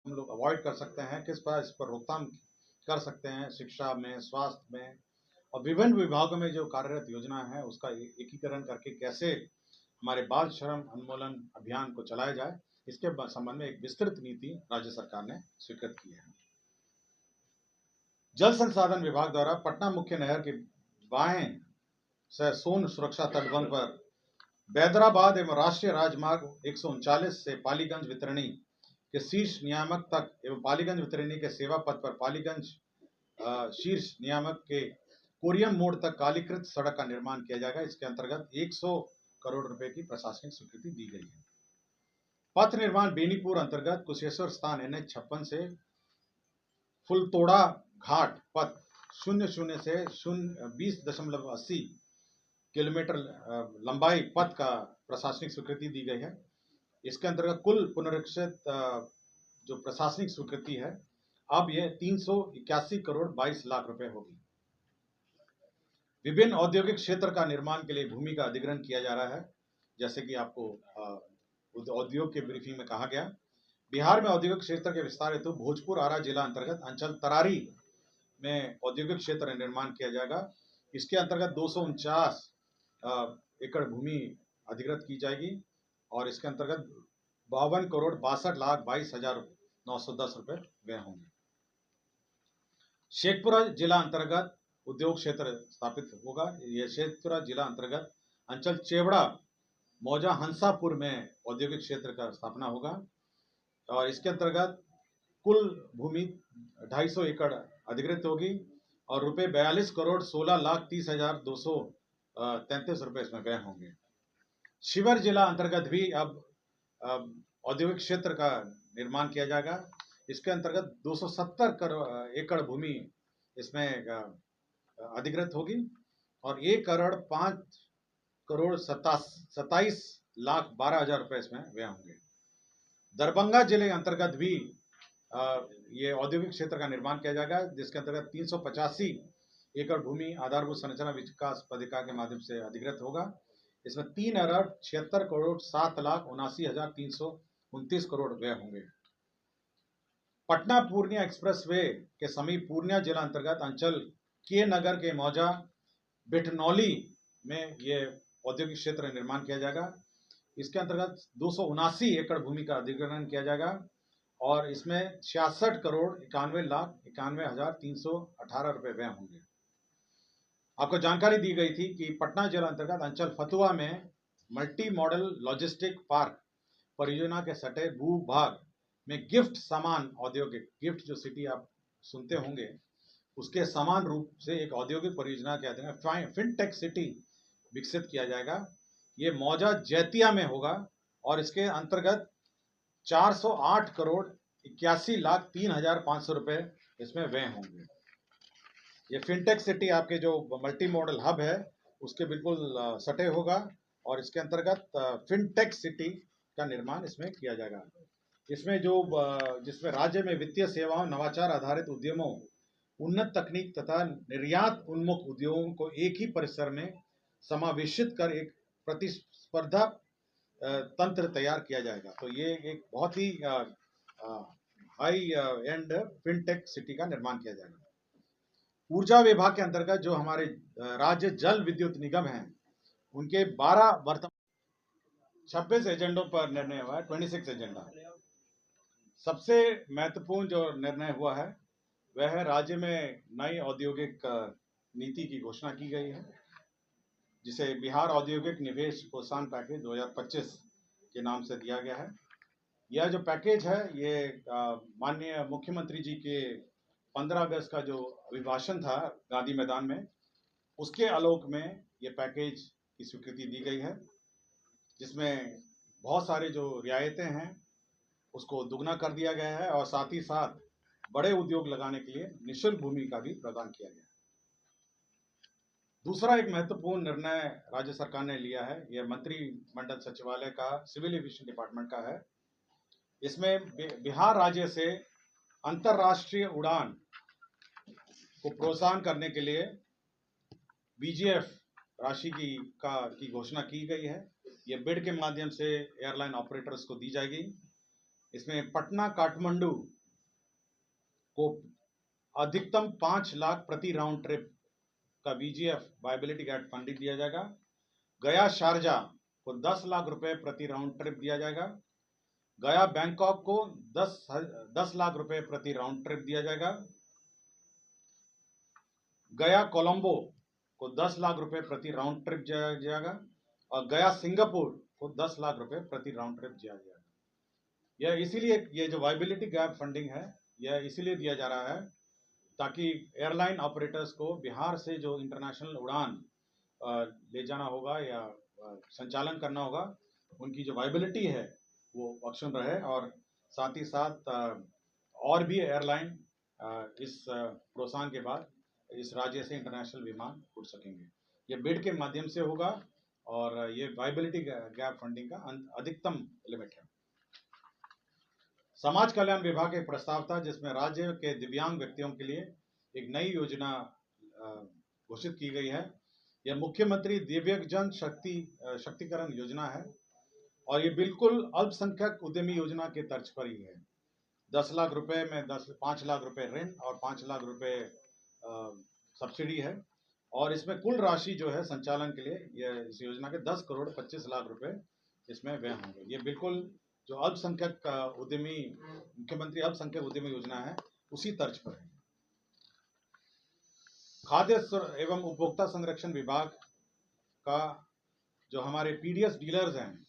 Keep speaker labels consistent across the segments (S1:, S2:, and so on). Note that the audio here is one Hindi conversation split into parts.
S1: हम लोग अवॉइड कर सकते हैं, किस पर इस पर रोकथाम कर सकते हैं, शिक्षा में, स्वास्थ्य में और विभिन्न विभागों में जो कार्यरत योजना है उसका एकीकरण करके कैसे हमारे बाल श्रम उन्मूलन अभियान को चलाया जाए, इसके संबंध में एक विस्तृत नीति राज्य सरकार ने स्वीकृत की है। जल संसाधन विभाग द्वारा पटना मुख्य नहर के बाएं से सोन सुरक्षा तटबंध पर बैदराबाद एवं राष्ट्रीय राजमार्ग 139 से पालीगंज वितरणी के शीर्ष नियामक तक एवं पालीगंज वितरणी के सेवा पथ पर पालीगंज शीर्ष नियामक के कोरियम मोड़ तक कालीकृत सड़क का निर्माण किया जाएगा। इसके अंतर्गत 100 करोड़ रुपए की प्रशासनिक स्वीकृति दी गई है। पथ निर्माण बेनीपुर अंतर्गत कुशेश्वर स्थान NH 56 से फुलतोड़ा घाट पथ 00 से 20.80 किलोमीटर लंबाई पथ का प्रशासनिक स्वीकृति दी गई है। इसके अंतर्गत कुल पुनरीक्षित जो प्रशासनिक स्वीकृति है अब यह 381 करोड़ 22 लाख रुपए होगी। विभिन्न औद्योगिक क्षेत्र का निर्माण के लिए भूमि का अधिग्रहण किया जा रहा है, जैसे कि आपको उद्योग के ब्रीफिंग में कहा गया। बिहार में औद्योगिक क्षेत्र के विस्तार हेतु भोजपुर आरा जिला अंतर्गत अंचल तरारी में औद्योगिक क्षेत्र निर्माण किया जाएगा। इसके अंतर्गत 249 एकड़ भूमि अधिग्रहित की जाएगी और इसके अंतर्गत 52 करोड़ 62,22,910 रुपए व्यय होंगे। शेखपुरा जिला अंतर्गत उद्योग क्षेत्र स्थापित होगा। यह शेखपुरा जिला अंतर्गत अंचल चेवड़ा मौजा हंसापुर में औद्योगिक क्षेत्र का स्थापना होगा और इसके अंतर्गत कुल भूमि 250 एकड़ अधिग्रहित होगी और रुपए 42 करोड़ 16,30,233 रुपए इसमें व्यय होंगे। शिवहर जिला अंतर्गत भी अब औद्योगिक क्षेत्र का निर्माण किया जाएगा। इसके अंतर्गत 270 एकड़ भूमि इसमें अधिग्रहित होगी और 1,27,27,12,000 रुपए इसमें व्यय होंगे। दरभंगा जिले अंतर्गत भी ये औद्योगिक क्षेत्र का निर्माण किया जाएगा, जिसके अंतर्गत 385 एकड़ भूमि आधारभूत संरचना विकास प्राधिकार के माध्यम से अधिग्रहित होगा। इसमें 3,76 करोड़ 7,79,329 करोड़ व्यय होंगे। पटना पूर्णिया एक्सप्रेसवे के समीप पूर्णिया जिला अंतर्गत अंचल के नगर के मौजा बिठनौली में ये औद्योगिक क्षेत्र निर्माण किया जाएगा। इसके अंतर्गत 279 एकड़ भूमि का अधिग्रहण किया जाएगा और इसमें 66 करोड़ 91,91,318 रुपए व्यय होंगे। आपको जानकारी दी गई थी कि पटना जिला अंतर्गत अंचल फतुहा में मल्टी मॉडल लॉजिस्टिक पार्क परियोजना के सटे भूभाग में गिफ्ट सामान औद्योगिक गिफ्ट जो सिटी आप सुनते होंगे उसके समान रूप से एक औद्योगिक परियोजना के अधीन फिनटेक सिटी विकसित किया जाएगा। ये मौजा जैतिया में होगा और इसके अंतर्गत 408 करोड़ 81,03,500 रुपए इसमें व्यय होंगे। ये फिनटेक सिटी आपके जो मल्टी मॉडल हब है उसके बिल्कुल सटे होगा और इसके अंतर्गत फिनटेक सिटी का निर्माण इसमें किया जाएगा। इसमें जिसमें राज्य में वित्तीय सेवाओं, नवाचार आधारित उद्यमों, उन्नत तकनीक तथा निर्यात उन्मुख उद्योगों को एक ही परिसर में समावेशित कर एक प्रतिस्पर्धा तंत्र तैयार किया जाएगा। तो ये एक बहुत ही हाई एंड फिनटेक सिटी का निर्माण किया जाएगा। ऊर्जा विभाग के अंतर्गत जो हमारे राज्य जल विद्युत निगम हैं उनके 12 वर्तमान 26 एजेंडों पर निर्णय हुआ है। 26 एजेंडा। सबसे महत्वपूर्ण जो निर्णय हुआ है वह है राज्य में नई औद्योगिक नीति की घोषणा की गई है, जिसे बिहार औद्योगिक निवेश प्रोत्साहन पैकेज 2025 के नाम से दिया गया है। यह जो पैकेज है ये माननीय मुख्यमंत्री जी के 15 अगस्त का जो अभिभाषण था गांधी मैदान में, उसके आलोक में ये पैकेज की स्वीकृति दी गई है, जिसमें बहुत सारे जो रियायतें हैं उसको दुगना कर दिया गया है और साथ ही साथ बड़े उद्योग लगाने के लिए निःशुल्क भूमि का भी प्रदान किया गया है। दूसरा एक महत्वपूर्ण निर्णय राज्य सरकार ने लिया है, यह मंत्रिमंडल सचिवालय का सिविल एविएशन डिपार्टमेंट का है। इसमें बिहार राज्य से अंतर्राष्ट्रीय उड़ान को प्रोत्साहन करने के लिए BGF राशि की घोषणा की गई है। यह बिड के माध्यम से एयरलाइन ऑपरेटर्स को दी जाएगी। इसमें पटना काठमांडू को अधिकतम 5 लाख प्रति राउंड ट्रिप का VGF वायबिलिटी गैप फंडिंग दिया जाएगा। गया शारजा को 10 लाख रुपए प्रति राउंड ट्रिप दिया जाएगा। गया बैंकॉक को 10 लाख रुपए प्रति राउंड ट्रिप दिया जाएगा। गया कोलंबो को 10 लाख रुपए प्रति राउंड ट्रिप दिया जाएगा और गया सिंगापुर को 10 लाख रुपए प्रति राउंड ट्रिप दिया जाएगा। यह इसीलिए ये जो वायबिलिटी गैप फंडिंग है यह इसीलिए दिया जा रहा है ताकि एयरलाइन ऑपरेटर्स को बिहार से जो इंटरनेशनल उड़ान ले जाना होगा या संचालन करना होगा उनकी जो वायबिलिटी है वो ऑप्शन रहे और साथ ही साथ और भी एयरलाइन इस प्रोत्साहन के बाद इस राज्य से इंटरनेशनल विमान उड़ सकेंगे। ये बिड के माध्यम से होगा और ये वायबिलिटी गैप फंडिंग का अधिकतम लिमिट है। समाज कल्याण विभाग एक प्रस्ताव था जिसमें राज्य के दिव्यांग व्यक्तियों के लिए एक नई योजना घोषित की गई है। यह मुख्यमंत्री दिव्यांगजन शक्तिकरण योजना है और ये बिल्कुल अल्पसंख्यक उद्यमी योजना के तर्ज पर ही है। 10 लाख रुपए में 5 लाख रुपए ऋण और 5 लाख रुपए सब्सिडी है और इसमें कुल राशि जो है संचालन के लिए यह इस योजना के 10 करोड़ 25 लाख रुपए इसमें व्यय होंगे। ये बिल्कुल जो अल्पसंख्यक उद्यमी मुख्यमंत्री अल्पसंख्यक उद्यमी योजना है उसी तर्ज पर है। खाद्य एवं उपभोक्ता संरक्षण विभाग का जो हमारे PDS डीलर्स हैं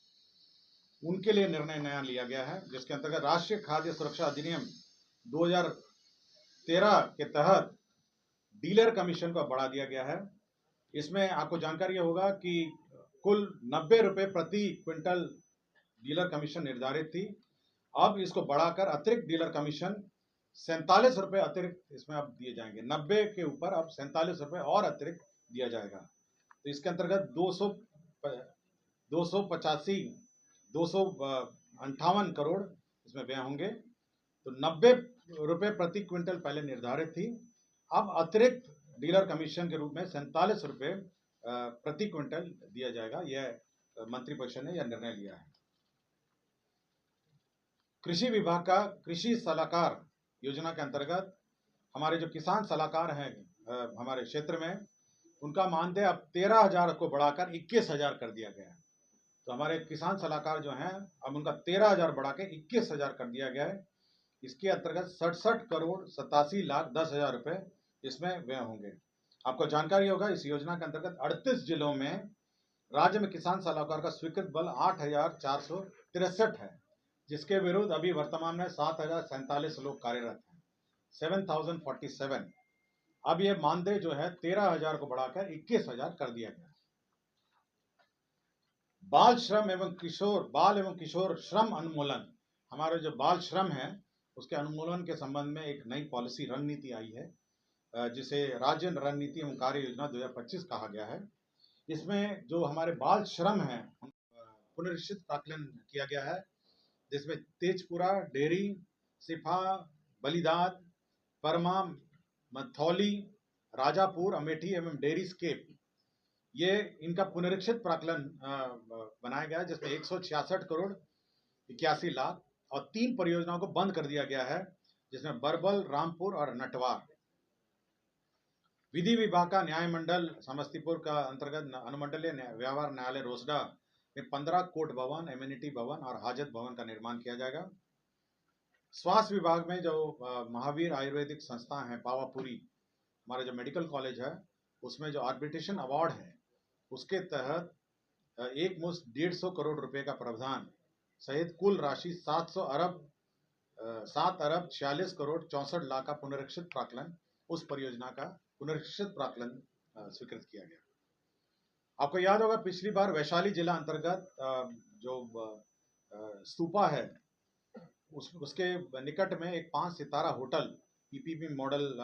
S1: उनके लिए निर्णय नया लिया गया है जिसके अंतर्गत राष्ट्रीय खाद्य सुरक्षा अधिनियम 2013 के तहत डीलर कमीशन को बढ़ा दिया गया है। इसमें आपको जानकारी होगा कि कुल 90 रुपए प्रति क्विंटल डीलर कमीशन निर्धारित थी। अब इसको बढ़ाकर अतिरिक्त डीलर कमीशन 47 रुपए अतिरिक्त इसमें अब दिए जाएंगे। 90 के ऊपर अब 47 रुपए और अतिरिक्त दिया जाएगा। तो इसके अंतर्गत 258 करोड़ इसमें व्यय होंगे। तो 90 रुपए प्रति क्विंटल पहले निर्धारित थी, अब अतिरिक्त डीलर कमीशन के रूप में 47 रुपए प्रति क्विंटल दिया जाएगा। यह मंत्रिपरिषद ने यह निर्णय लिया है। कृषि विभाग का कृषि सलाहकार योजना के अंतर्गत हमारे जो किसान सलाहकार हैं हमारे क्षेत्र में उनका मानदेय अब 13,000 को बढ़ाकर 21,000 कर दिया गया है। तो हमारे किसान सलाहकार जो हैं अब उनका 13,000 बढ़ा के 21,000 कर दिया गया है। इसके अंतर्गत 67 करोड़ 87 लाख 10,000 रुपए इसमें व्यय होंगे। आपको जानकारी होगा इस योजना के अंतर्गत 38 जिलों में राज्य में किसान सलाहकार का स्वीकृत बल 8,463 है, जिसके विरुद्ध अभी वर्तमान में 7,047 लोग कार्यरत हैं, 7,047। अब यह मानदेय जो है 13,000 को बढ़ाकर 21,000 कर दिया गया। बाल एवं किशोर श्रम उन्मूलन, हमारे जो बाल श्रम है उसके उन्मूलन के संबंध में एक नई पॉलिसी रणनीति आई है जिसे राज्य रणनीति एवं कार्य योजना 2025 कहा गया है। इसमें जो हमारे बाल श्रम है पुनरीक्षित प्राकलन किया गया है, जिसमें तेजपुरा, डेहरी, सिफा, बलिदाद, परमा, मथौली, राजापुर, अमेठी एवं डेहरी स्केप, ये इनका पुनरीक्षित प्राकलन बनाया गया है जिसमें 166 करोड़ 81 लाख और 3 परियोजनाओं को बंद कर दिया गया है जिसमें बरबल, रामपुर और नटवार। विधि विभाग का न्याय मंडल समस्तीपुर का अंतर्गत अनुमंडलीय व्यवहार न्यायालय रोसडा में 15 कोर्ट भवन, एमिनिटी भवन और हाजत भवन का निर्माण किया जाएगा। स्वास्थ्य विभाग में जो महावीर आयुर्वेदिक संस्था है पावापुरी, हमारा जो मेडिकल कॉलेज है उसमें जो आर्बिट्रेशन अवार्ड है उसके तहत एक मुश्त 150 करोड़ रुपए का प्रावधान सहित कुल राशि 7 अरब 46 करोड़ 64 लाख का पुनरीक्षित प्राकलन, उस परियोजना का पुनरीक्षित प्राकलन स्वीकृत किया गया। आपको याद होगा पिछली बार वैशाली जिला अंतर्गत जो स्तूपा है उसके निकट में एक 5 सितारा होटल PPP मॉडल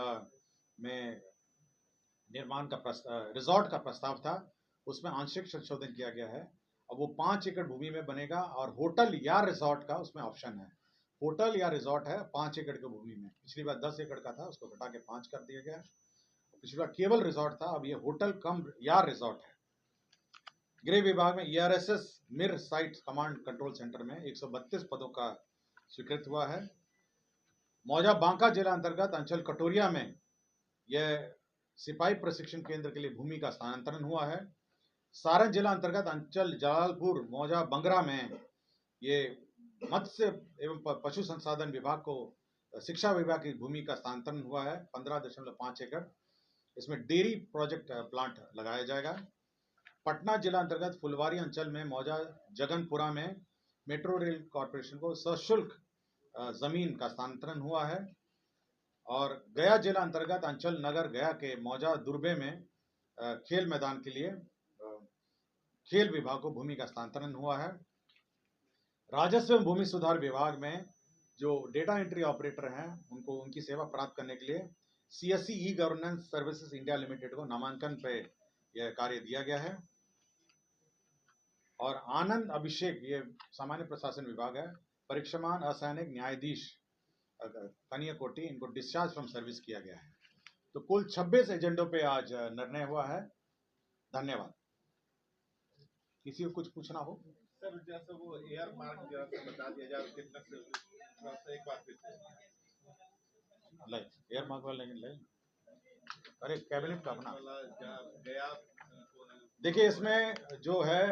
S1: में निर्माण का रिजॉर्ट का प्रस्ताव था, उसमें आंशिक संशोधन किया गया है। अब वो 5 एकड़ भूमि में बनेगा और होटल या रिजॉर्ट का उसमें ऑप्शन है। होटल या रिजॉर्ट है 5 एकड़ की भूमि में, पिछली बार 10 एकड़ का था उसको घटा के 5 कर दिया गया। पिछली बार केवल रिजॉर्ट था, अब ये होटल कम या रिजॉर्ट है। गृह विभाग में ERSS मिर साइट कमांड कंट्रोल सेंटर में 132 पदों का स्वीकृत हुआ है। मौजा बांका जिला अंतर्गत अंचल कटोरिया में यह सिपाही प्रशिक्षण केंद्र के लिए भूमि का स्थानांतरण हुआ है। सारण जिला अंतर्गत अंचल जलालपुर मौजा बंगरा में ये मत्स्य एवं पशु संसाधन विभाग को शिक्षा विभाग की भूमि का स्थानांतरण हुआ है 15.5 एकड़। इसमें डेयरी प्रोजेक्ट प्लांट लगाया जाएगा। पटना जिला अंतर्गत फुलवारी अंचल में मौजा जगनपुरा में मेट्रो रेल कॉरपोरेशन को सशुल्क जमीन का स्थानांतरण हुआ है। और गया जिला अंतर्गत अंचल नगर गया के मौजा दुर्बे में खेल मैदान के लिए खेल विभाग को भूमि का स्थानांतरण हुआ है। राजस्व एवं भूमि सुधार विभाग में जो डेटा एंट्री ऑपरेटर हैं उनको उनकी सेवा प्राप्त करने के लिए CSC e governance services India limited को नामांकन पे यह कार्य दिया गया है। और आनंद अभिषेक, ये सामान्य प्रशासन विभाग है, परीक्षमान असैनिक न्यायाधीश कनिया कोटि, इनको डिस्चार्ज फ्रॉम सर्विस किया गया है। तो कुल 26 एजेंडों पे आज निर्णय हुआ है। धन्यवाद। किसी को कुछ पूछना हो?
S2: सर जैसे वो एयर मार्क जैसे बता दिया जाए कितना से एक बार फिर
S1: ले एयर मार्क वाला लेकिन ले, अरे कैबिनेट का अपना
S2: गया।
S1: देखिए, इसमें जो है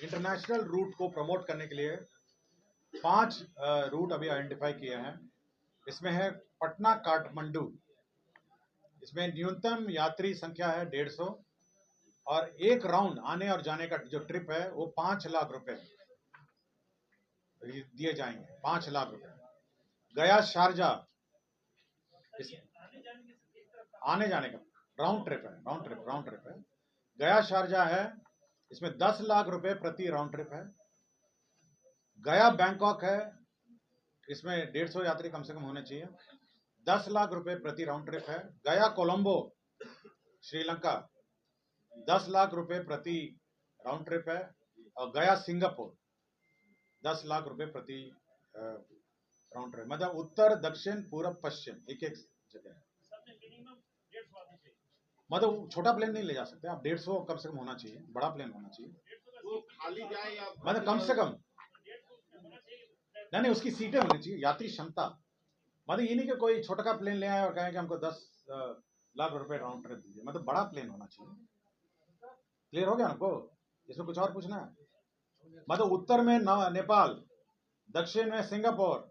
S1: इंटरनेशनल रूट को प्रमोट करने के लिए 5 रूट अभी आइडेंटिफाई किए हैं। इसमें है पटना काठमांडू, इसमें न्यूनतम यात्री संख्या है 150 और एक राउंड आने और जाने का जो ट्रिप है वो 5 लाख रुपए दिए जाएंगे, 5 लाख रुपए। गया शारजाह आने जाने का राउंड ट्रिप है। गया शारजाह है, इसमें 10 लाख रुपए प्रति राउंड ट्रिप है। गया बैंकॉक है, इसमें 150 यात्री कम से कम होने चाहिए, 10 लाख रुपए प्रति राउंड ट्रिप है। गया कोलंबो श्रीलंका 10 लाख रुपए प्रति राउंड ट्रिप है। और गया सिंगापुर 10 लाख रुपए प्रति राउंड ट्रिप, मतलब उत्तर दक्षिण पूर्व पश्चिम एक एक जगह है। मतलब छोटा प्लेन नहीं ले जा सकते आप, 150 कम से कम होना चाहिए, बड़ा प्लेन होना चाहिए।
S2: वो खाली जाए या
S1: मतलब कम से कम नहीं, उसकी सीटें होनी चाहिए, यात्री क्षमता। मतलब ये नहीं कि कोई छोटा का प्लेन ले आए और कहें कि हमको 10 लाख रुपए राउंड ट्रिप दीजिए, मतलब बड़ा प्लेन होना चाहिए। क्लियर हो गया हमको? इसमें कुछ और पूछना है? मतलब उत्तर में नेपाल, दक्षिण में सिंगापुर,